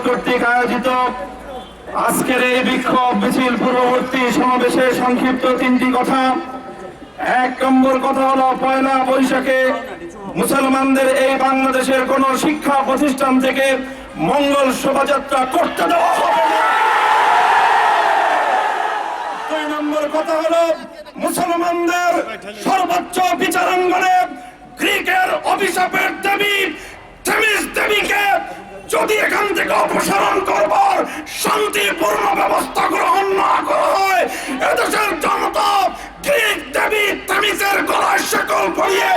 কর্তৃক আয়োজিত আজকের এই বিক্ষোভ মিছিল পূর্ববর্তী সমাবেশে সংক্ষিপ্ত তিনটি কথা। এক নম্বর কথা হলো, পয়লা বৈশাখে মুসলমানদের এই বাংলাদেশের কোন শিক্ষা প্রতিষ্ঠান থেকে মঙ্গল শোভাযাত্রা করতে দেওয়া হবে না। দুই নম্বর কথা হলো, মুসলমানদের সর্বোচ্চ বিচারাঙ্গনে গ্রিকের অভিশাপের দেবী থেমিস দেবীকে যদি এখান থেকে অপসারণ করবার শান্তিপূর্ণ ব্যবস্থা গ্রহণ না করা হয়, এদেশের জনতা গ্রিক দেবী থেমিসের গলায় শেকল পরিয়ে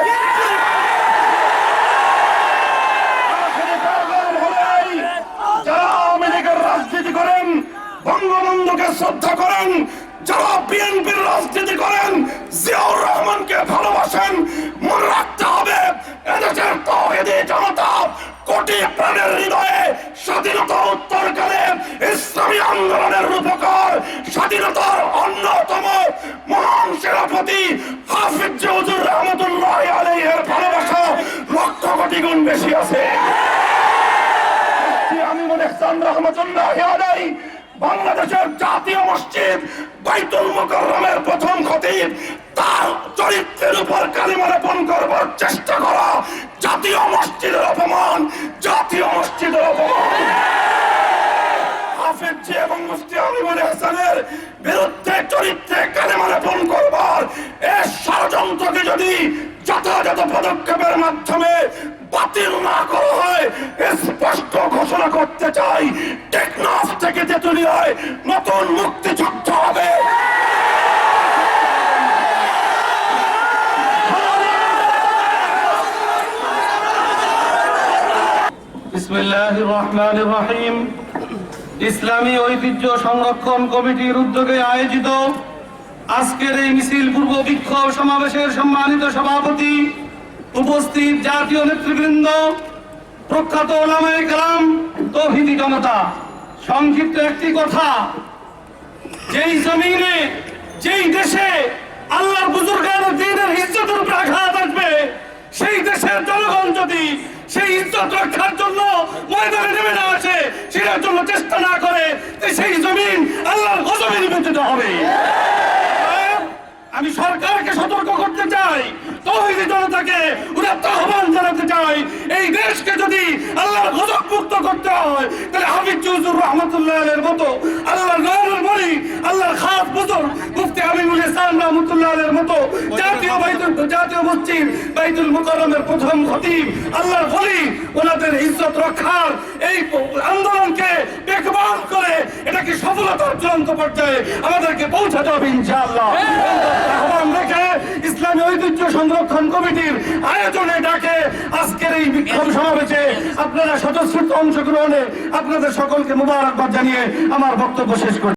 যারা আওয়ামী লীগের রাজনীতি করেন, বঙ্গবন্ধুকে শ্রদ্ধা করেন, যারা বিএনপির রাজনীতি করেন, জিয়াউর রহমানকে ভালোবাসেন, মনে রাখতে হবে এদেশের তাওহীদি জনতা কোটি প্রাণের হৃদয়ে স্বাধীনতা উত্তরকালে ইসলামী আন্দোলনের রূপকার, স্বাধীনতার অন্যতম মহান সেনাপতি হাফিজ হুজুর রহমতুল্লাহি আলাইহির ভালোবাসা লক্ষ কোটি গুণ বেশি আছে। আমি মনে রহমতুল্লাহি আলাইহি বাংলাদেশের জাতীয় মসজিদ বাইতুল মুকাররমের প্রথম খতিব, তার চরিত্রের উপর কালিমা লেপন করবার চেষ্টা করা জাতীয় মসজিদের অপমান, জাতীয় মসজিদের অপমান। হাফেজ জি এবং মুফতি আমিনুল হাসানের বিরুদ্ধে চরিত্রে কালিমা লেপন করবার এই ষড়যন্ত্রকে যদি যথাযথ পদক্ষেপের মাধ্যমে বাতিল না করা হয়, স্পষ্ট ঘোষণা করতে চাই, টেকনাফ থেকে তেঁতুলিয়ায় নতুন মুক্তিযুদ্ধ হবে। বিসমিল্লাহির রহমানির রহিম। ইসলামী ঐতিহ্য সংরক্ষণ কমিটির উদ্যোগে আয়োজিত আজকের এই মিছিল পূর্ব বিক্ষোভ সমাবেশের সম্মানিত সভাপতি, উপস্থিত জাতীয় নেতৃবৃন্দ, প্রখ্যাত ওলামায়ে কেরাম, তাওহীদি জনতা, সংক্ষিপ্ত একটি কথা। যেই জমিনে, যেই দেশে আল্লাহর বুজুর্গান দ্বীনের ইজ্জতের উপর আঘাত আসবে, সেই দেশের জনগণ যদি সেই ইজ্জত রক্ষার জন্য ময়দানে নেমে না আসে, সেটার জন্য চেষ্টা না করে, সেই জমিন আল্লাহর গজবে নিবেদিত হবে। আমি সরকারকে সতর্ক করতে চাই, তাওহীদি জনতাকে উদাত্ত আহ্বান জানাতে চাই, এই দেশকে যদি আল্লাহর গজব মুক্ত করতে হয়, তাহলে হাফিজ হুজুর রহমতুল্লাহ আলাইহির মতো, আল্লাহর নূরের বলি, আল্লাহর খাস বুজুর্গ মুফতি আমিনুল হাসান রহমতুল্লাহ আলাইহির মতো জাতীয় মসজিদ বাইতুল মুকাররমের প্রথম খতিব, আল্লাহর বলি, ওনাদের ইজ্জত রক্ষার এই আন্দোলনকে বেকবান করে এটাকে সফলতার চূড়ান্ত পর্যায়ে আমাদেরকে পৌঁছাতে হবে ইনশাআল্লাহ। আহ্বান রেখে ইসলামী ঐতিহ্য সংরক্ষণ কমিটির আয়োজনে ডাকে আজকের এই বিক্ষোভ সমাবেশে আপনারা স্বতঃস্ফূর্ত অংশগ্রহণে আপনাদের সকলকে মুবারকবাদ জানিয়ে আমার বক্তব্য শেষ করি।